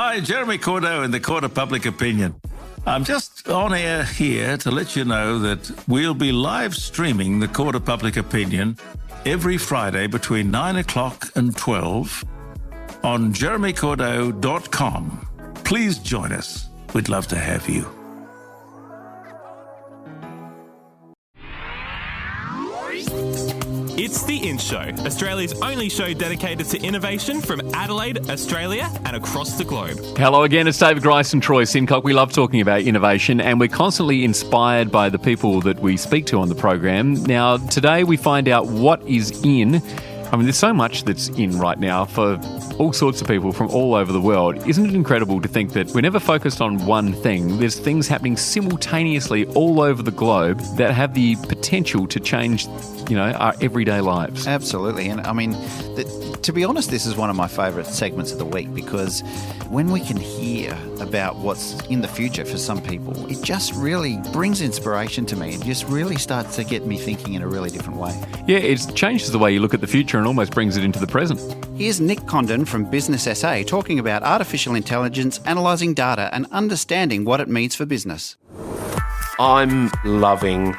Hi, Jeremy Condon in the Court of Public Opinion. I'm just on air here to let you know that we'll be live streaming the Court of Public Opinion every Friday between 9 o'clock and 12 on jeremycordo.com. Please join us. We'd love to have you. It's The In Show, Australia's only show dedicated to innovation from Adelaide, Australia and across the globe. Hello again, it's David Grice and Troy Simcock. We love talking about innovation and we're constantly inspired by the people that we speak to on the program. Now, today we find out what is in. I mean, there's so much that's in right now for all sorts of people from all over the world. Isn't it incredible to think that we're never focused on one thing? There's things happening simultaneously all over the globe that have the potential to change, our everyday lives. Absolutely. And I mean, to be honest, this is one of my favourite segments of the week because when we can hear about what's in the future for some people, it just really brings inspiration to me. It just really starts to get me thinking in a really different way. Yeah, it changes the way you look at the future and almost brings it into the present. Here's Nick Condon from Business SA talking about artificial intelligence, analysing data and understanding what it means for business. I'm loving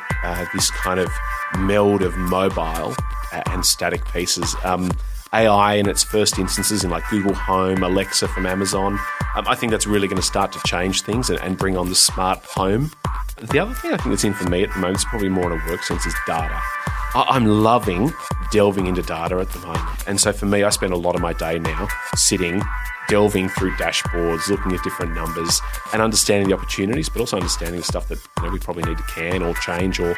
this kind of meld of mobile and static pieces. AI in its first instances in like Google Home, Alexa from Amazon. I think that's really going to start to change things and bring on the smart home. The other thing I think that's in for me at the moment is probably more in a work sense is data. I'm loving delving into data at the moment. And so for me, I spend a lot of my day now sitting, delving through dashboards, looking at different numbers and understanding the opportunities, but also understanding the stuff that we probably need to can or change or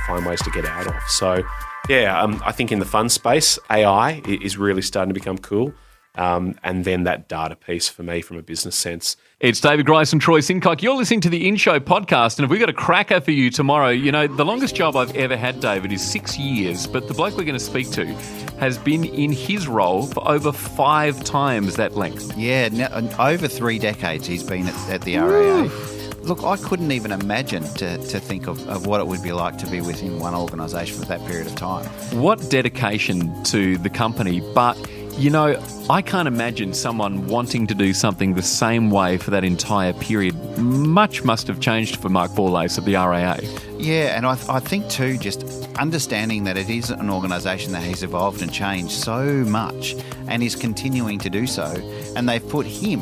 find ways to get out of. So, I think in the fun space, AI is really starting to become cool. And then that data piece for me from a business sense. It's David Grice and Troy Simcock. You're listening to the In Show podcast, and if we've got a cracker for you tomorrow, the longest job I've ever had, David, is 6 years, but the bloke we're going to speak to has been in his role for over 5 times that length. Yeah, over 3 decades he's been at the RAA. Look, I couldn't even imagine to think of what it would be like to be within one organisation for that period of time. What dedication to the company, but I can't imagine someone wanting to do something the same way for that entire period. Much must have changed for Mark Borlase at the RAA. Yeah, and I think too, just understanding that it is an organisation that has evolved and changed so much and is continuing to do so, and they've put him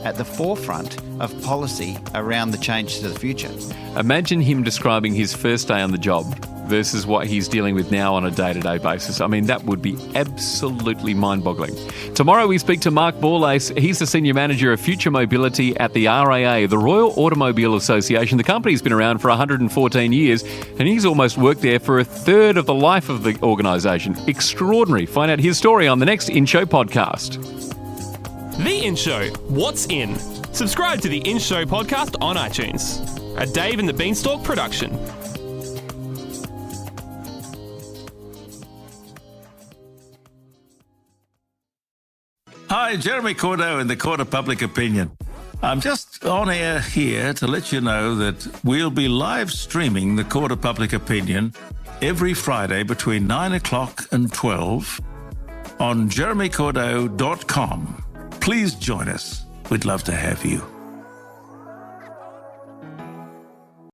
at the forefront of policy around the change to the future. Imagine him describing his first day on the job versus what he's dealing with now on a day-to-day basis. I mean, that would be absolutely mind-boggling. Tomorrow we speak to Mark Borlase. He's the Senior Manager of Future Mobility at the RAA, the Royal Automobile Association. The company's been around for 114 years, and he's almost worked there for a third of the life of the organisation. Extraordinary. Find out his story on the next In Show podcast. The In Show, What's In? Subscribe to the In Show podcast on iTunes. A Dave and the Beanstalk production. Hi, Jeremy Condon in the Court of Public Opinion. I'm just on air here to let you know that we'll be live streaming the Court of Public Opinion every Friday between 9 o'clock and 12 on jeremycordo.com. Please join us. We'd love to have you.